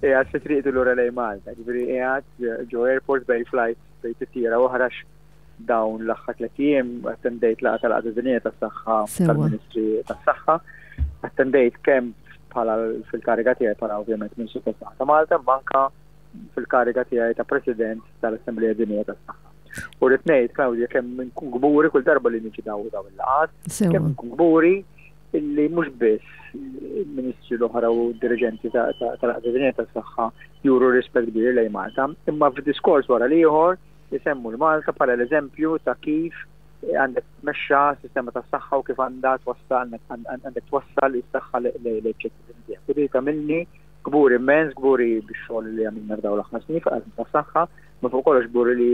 qiegħed fi triqtu lura lejn Malta, ġifieri qiegħed ġo airport bej flight bej titjira oħrax dawn l-aħħar 3 jiem attendejt laqgħa tal-Qagħda Dinjija tas-Saħħa tal-Ministri tas-Saħħa, attendejt kemm bħala fil-kariga tiegħi bħala ovvjament Ministru tas-Saħħa ta' Malta, manka fil-kariga tiegħi ta' President tal-Assembleja Dinjija tas-Saħħa. U rrid ngħid, Klawdja, kemm nkun gburi kull darba li niġi daw il-laqgħat, kemm nkun gburi illi mhux biss il-Ministri l-oħra u d-dirigenti tal-Qagħda Dinjija tas-Saħħa juru rispett kbir lejn Malta, imma f'diskors wara l-ieħor jisemmu l-Malta bħala l-eżempju ta' kif għandek tmexxa s-sistema tas-saħħa u kif għandek twassal is-saħħa lejn-ċittadini tiegħek. Dik tagħmilni gburi immens, gburi bix-xogħol li għamilna f'dawn l-aħħar snin fil-qasam tas-saħħa, ma fuq kollox gburi li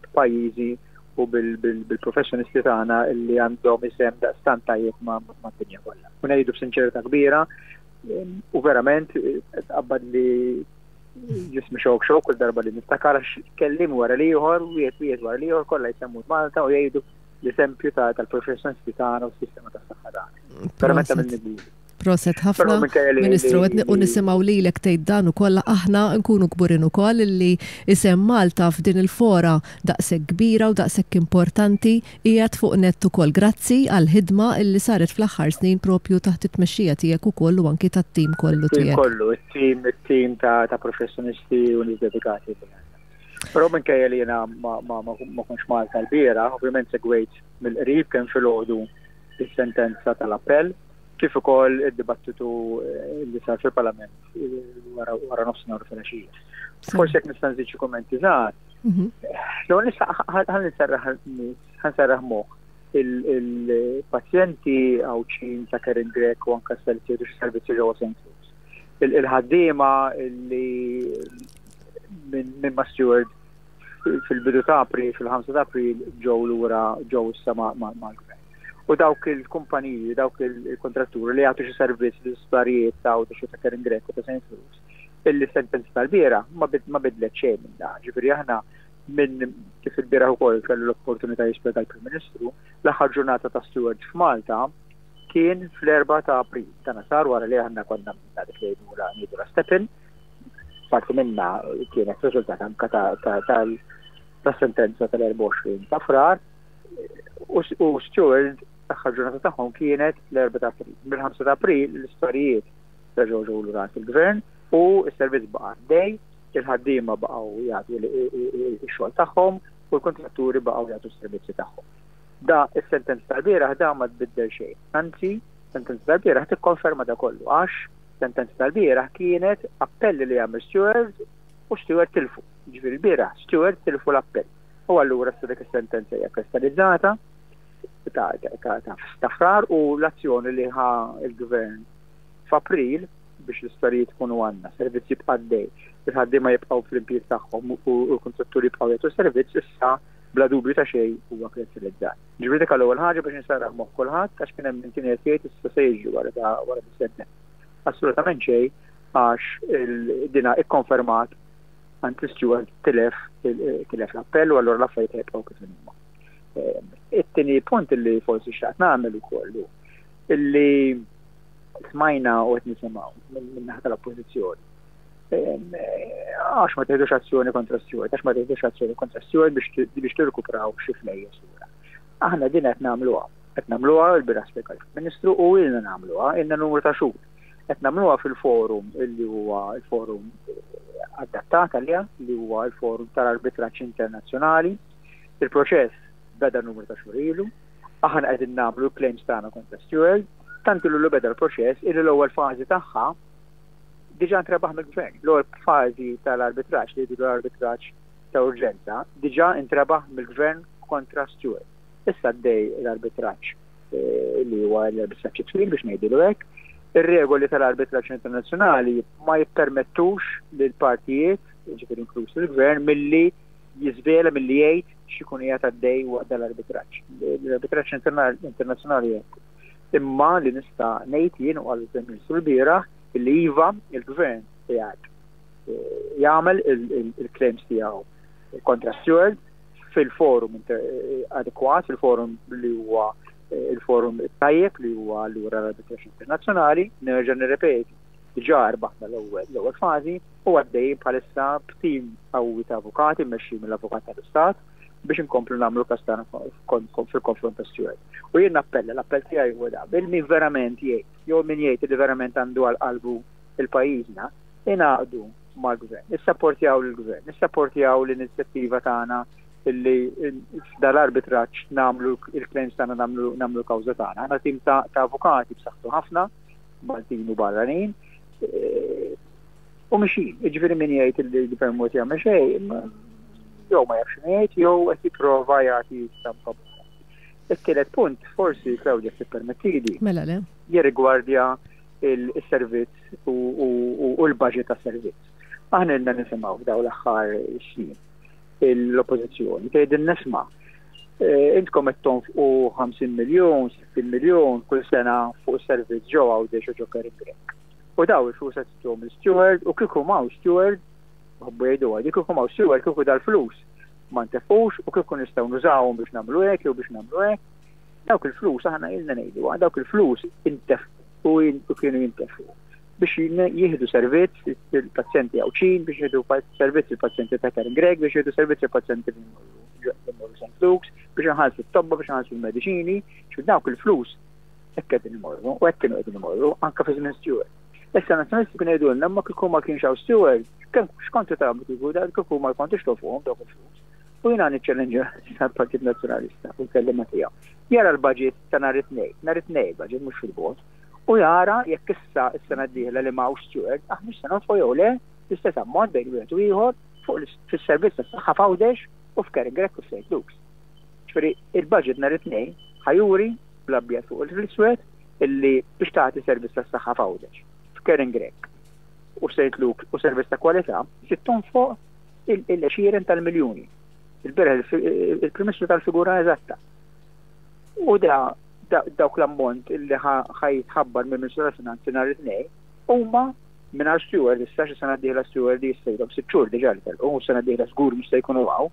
b'pajjiżi u bil-professjonisti tagħna li għandhom isem daqstant tajjeb mad-dinja kollha. U ngħidu b'sinċerità kbira u verament tqabbad li jismi xok kull darba li niftakar kellim wara l-ieħor u wieħed wara l-ieħor kollha jsemmu Malta u jgħidu l-eżempju tal-professjonisti tagħna u s-sistema tas-saħħa tagħna. Verament tagħmilni gburi. Proset ħafna, Ministru, u nisimgħu lilek tgħid dan ukoll aħna nkunu kburin ukoll li isem Malta f'din il-fora daqshekk kbira u daqshekk importanti qiegħed fuq nett ukoll. Grazzi għall-ħidma li saret fl-aħħar snin propju taħt it-tmexxija tiegħek ukoll u anki tat-tim kollu tiegħek. Kollu, it-tim ta' professjonisti u nies dedikati. Però minkejja li jiena ma kontx Malta l-biera, ovvjament segwejt mill-qrib kemm filgħodu is-sentenza tal-appell kif ukoll id-dibattitu li sar fil-Parlament wara nofsinhar filgħaxija. Forsi jekk nista' nżid xi kummenti żgħar. Ħanserraħ moħħ il-pazjenti awċin ta' Karen Grek u anke servizzi ġewwa St. Louis. Il-ħaddiema li minn ma' Stewart fil-bidu ta' April, fil-5 ta' April ġew lura ġew issa mal-Gvern. U dawk il-kumpaniji, dawk il-kontratturi li għatu xi servizz l-isptarijiet ta' Karen Grek u ta' St. Louis, il-sentenza tal-biera ma bidlet xejn minn da. Ġifieri aħna minn kif il-biera wkoll kellu l-opportunità jispjega l-Prim Ministru, l-aħħar ġurnata ta' Stewart f'Malta kien fl-4 ta' April. Dan sar wara li aħna konna dik li ngħidu la stepin, parti minnha kienet riżultat anke tas-sentenza tal-24 ta' frar u Stewart l-aħħar ġurnata tagħhom kienet l-4 ta' April. Mill-5 ta' April l-istorijiet reġgħu lura il-Gvern u s-servizz baqa' għaddej, il-ħaddiema baqgħu jagħtu x-xogħol tagħhom u l-kontratturi baqgħu jagħtu s-servizzi tagħhom. Da is-sentenza tal-bieraħ da ma tbiddel xejn. Anzi, sentenza tal-bieraħ tikkonferma da kollu għax sentenza tal-bieraħ kienet appelli li għamel Stewart u Stewart tilfu. Ġifieri l-bieraħ Stewart tilfu l-appell. U allura dik is-sentenza hija kristallizzata ta' frar u l-azzjoni li ħa il-Gvern f'April biex l-isptarijiet ikunu għandna servizzi b'għaddej, il-ħaddiema jibqgħu fl-impjieg tagħhom u l-kontratturi jibqgħu jagħtu servizz issa bla dubju ta' xejn huwa kristallizzat. Ġifieri dik l-ewwel ħaġa biex nisarraħ moħħ kulħadd għax kien hemm intimijiet issa se jiġu wara dis-sentenza. Assolutament xejn għax dina ikkonfermat anti Stewart tilef l-appell u allura l-affarijiet jibqgħu kif huma. It-tieni punt li forsi xtaqt nagħmel ukoll illi smajna u qed nisimgħu minn naħa tal-oppożizzjoni. Għax ma teħdux azzjoni kontra Stewart, għax ma teħdux azzjoni kontra Stewart biex tirkupraw xi flejjes lura. Aħna din qed nagħmluha l-bieraħ spjega l-Ministru u ilna nagħmluha ilna numru ta' xhur. Qed nagħmluha fil-forum illi huwa l-forum adattat għalija li huwa l-forum tal-arbitraġġ internazzjonali. Il-proċess beda numru ta' xhur ilu, aħna qegħdin nagħmlu claims tagħna kontra Stewart, tant ilu beda l-proċess illi l-ewwel fażi tagħha diġà intrebaħ mill-Gvern. L-ewwel fażi tal-arbitraġġ li jgħidu l-arbitraġġ ta' urġenza diġà intrebaħ mill-Gvern kontra Stewart. Issa għaddej l-arbitraġġ li huwa l-arbitraġġ twil biex ngħidilu hekk. Ir-regoli tal-arbitraġġ internazzjonali ma jippermettux lil partijiet, ġifieri inkluż il-Gvern, milli jiżvela milli jgħid x'ikun qiegħed għaddej waqt l-arbitraġġ. L-arbitraġġ internazzjonali hekk. Imma li nista' ngħid jien u għall Ministru l-bieraħ illi iva il-Gvern qiegħed jagħmel il-claims tiegħu kontra Stewart fil-forum adekwat, fil-forum li huwa il-forum tajjeb li huwa allura l-arbitraġġ internazzjonali, nerġa' nirrepeti. diġà rbaħna l-ewwel fażi u għaddej bħalissa b'tim qawwi ta' avukati mmexxi mill-Avukat tal-Istat biex inkomplu nagħmlu kastana fil-konfront ta' Stewart. U jien l-appell tiegħi huwa da, min verament jgħid, jew min jgħid li verament għandu għal qalbu il-pajjiżna, ingħaqdu mal-Gvern, nissapportjaw lill-Gvern, nissapportjaw l-inizjattiva tagħna illi dal-arbitraġġ nagħmlu il-claims tagħna nagħmlu kawża tagħna. Għandna tim ta' avukati b'saħħtu ħafna, Maltin u barranin, u mixin, jiġifieri min jgħid li permut jagħmel xejn, jew ma jafx ngħid, jew qed jipprova jagħti stampa. Il-tielet punt, forsi Claudia tippermettili, mela le, jirrigwardja il-servizz u l-budget tas servizz. Aħna ilna nisimgħu f'dawn l-aħħar snin l-oppożizzjoni tgħidilna nisma' intkom qed tonfqu 50 miljun, 60 miljun kull sena fuq is-servizz ġew Għawdex u ġo Kering. U daw il-flus qed tihom l-steward u kieku m'hawn steward, ħobbu jgħidu għadi, kieku m'hawn steward kieku dal-flus ma ntefgħux u kieku nistgħu nużawhom biex nagħmlu hekk jew biex nagħmlu hekk. Dawk il-flus aħna ilna ngħidu, dawk il-flus intefqu u kienu jintefqu biex jieħdu servizz il-pazjenti Għawċin, biex jieħdu servizz il-pazjenti ta' Kering, biex jieħdu servizz il-pazjenti l-Immorru St. Luke's, biex nħallsu t-tobba, biex nħallsu l-mediċini, dawk il-flus hekk qegħdin imorru u hekk kienu qegħdin imorru anke fi żmien Stewart. Issa nazzjonalisti kienu jgħidulna ma kieku ma kienx hawn Stewart, kemm x'kontu tagħmlu kieku kieku ma jkontux tofuhom dawk il-flus. U jiena niċċellenġa tal-Partit Nazzjonalista u l-kellima tiegħu. Jara l-budget ta' nhar it-tnejn budget mhux fil-bot. U jara jekk issa s-sena d-dieħla li m'hawnx Stewart, aħna s-sena nfojgħu le l-istess ammont bejn wieħed u ieħor fuq fis-servizz tas-saħħa f'Għawdex u f'Kering u St. Luke's. Ġifieri il-budget nhar it-tnejn ħajuri bl-abjad fuq il-iswed illi biex tagħti servizz tas-saħħa f'Għawdex, f'Kering u St. Luke's u servizz ta' kwalità sitton fuq il-20 tal-miljuni. Il-bereħ il-primissru tal-figura eżatta. U dawk l-ammont illi ħajtħabbar mill-Ministru tal-Finanzi nhar it-tnejn huma mingħajr Stewart, issa xi sena d-dieħla Stewart jistgħu 6 xhur diġà li telqu u sena d-dieħla żgur mhux se jkunu hawn.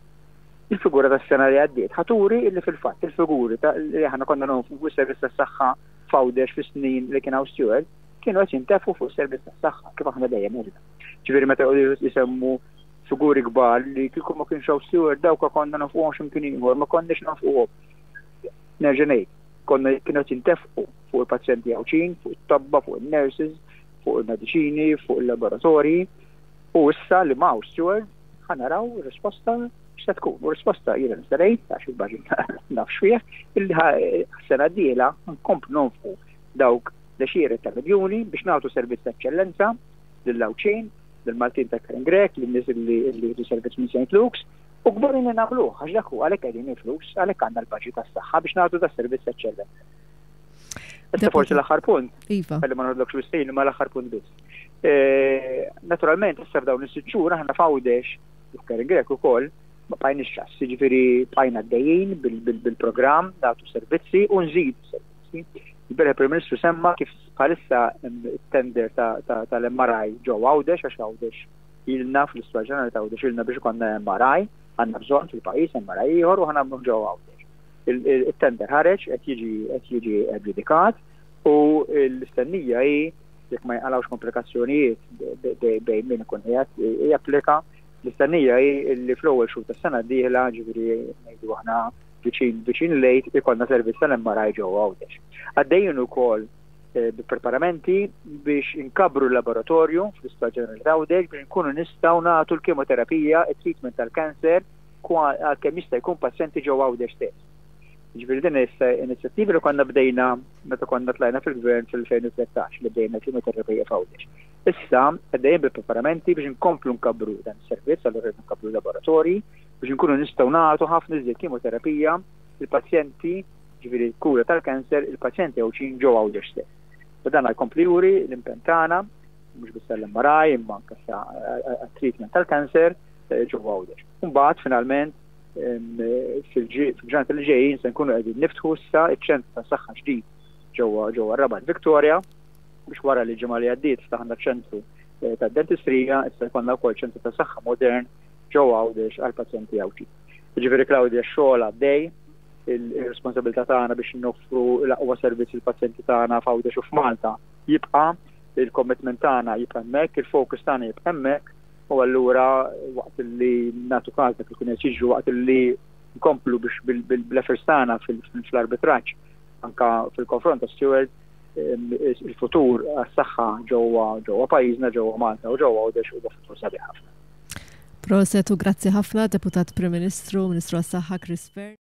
Il-figura tas-sena li għaddiet ħaturi illi fil-fatt il-figuri li aħna konna nagħmlu fuq is-servizz tas-saħħa f'Għawdex fis-snin li kien hawn Stewart kienu qed jintefgħu fuq is-servizz tas-saħħa kif aħna dejjem irna. Ġifieri meta jisemmu figuri kbar li kieku ma kienx hawn Stewart dawk konna nafquhom x'imkien ieħor ma konniex nafquhom. Nerġa' ngħid, konna kienu qed jintefqu fuq il-pazjenti Għawċin, fuq it-tobba, fuq in-nurses, fuq il-mediċini, fuq il-laboratorji, u issa li m'hawn Stewart ħanaraw ir-risposta x'se tkun. U risposta jiena nistarejt għax il-baġit nafx fih illi sena d-dieħla nkomplu nonfqu dawk l-għexieren ta' miljuni biex nagħtu servizz ta' eċċellenza lill-Għawċin, lill-Maltin ta' Kering, lin-nies li jieħdu servizz minn St. Luke's u kburin li nagħmluh għax dak hu għalhekk qegħdin il-flus, għalhekk għandna l-baġit tas-saħħa biex nagħtu da' servizz ta' eċċellenza. Issa forsi l-aħħar punt, ħalli ma nagħmlux wistin ma l-aħħar punt biss. Naturalment issa f'dawn is-6 xhur aħna f'Għawdex u f'Kering ukoll ma bqajniex ċass, jiġifieri bqajna għaddejjin bil-programm nagħtu servizzi u nżidu servizzi. Il-Prim Ministru semma kif bħalissa tender tal-MRI ġew Għawdex għax Għawdex ilna fl-Isptar Ġenerali ta' Għawdex ilna biex ikollna MRI, għandna bżonn fil-pajjiż MRI ieħor u ħanagħmlu ġew Għawdex. Il-tender ħareġ qed jiġi aggiudikat u l-istennija hi jekk ma jqalgħux komplikazzjonijiet bejn min ikun qiegħed japplika, l-istennija hi li fl-ewwel xhur tas-sena d-dieħla ġifieri ngħidu aħna viċin lejt ikollna servizz tal-MRI ġew Għawdex. Għaddejjin ukoll bi-preparamenti biex inkabru l-laboratorju fl-Isptar Ġenerali ta' Għawdex biex nkunu nistgħu nagħtu l-kemoterapija, it-treatment tal-kanser għalkemm jista' jkun pazjenti ġew Għawdex stess. Ġifieri din inizjattivi li konna bdejna meta konna tlajna fil-Gvern fil-2013 li bdejna kemoterapija f'Għawdex. Issa għaddejjin bi-preparamenti biex inkomplu nkabru dan is-servizz, allura nkabru l-laboratorji biex nkunu nistgħu nagħtu ħafna iżjed kemoterapija il-pazjenti ġifieri kura tal-kanser il-pazjenti Għawċin ġew Għawdex stess. U dan jkompli juri l-impenn tagħna mhux biss tal-MRI imma anke għat-treatment tal-kanser ġew Għawdex. Imbagħad finalment fil-ġranet li ġejjin se nkunu qegħdin niftħu issa iċ-ċentru ta' saħħa ġdid ġewwa Rabat Victoria biex wara li ġimgħa li għaddiet ftaħna ċentru tad-dentistrija issa jkollna wkoll ċentru ta' saħħa modern ġewwa Għawdex għall pazjenti Għawċin. Ġifieri Claudia x-xogħol għaddej, il-responsabilità tagħna biex noffru l-aqwa servizz il-pazjenti tagħna f'Għawdex u f'Malta jibqa' il-commitment tagħna jibqa' hemmhekk, il-focus tagħna jibqa' hemmhekk, u allura waqt li nagħtu każ dak li kun qed jiġu waqt li nkomplu biex bil-efforts tagħna fl-arbitraġġ anke fil-konfront ta' Stewart il-futur għas-saħħa ġewwa pajjiżna ġewwa Malta u ġewwa Għawdex huwa futur sabiħ ħafna. Proset u grazzi ħafna, Deputat Prim Ministru, Ministru għas-Saħħa Chris Fernie.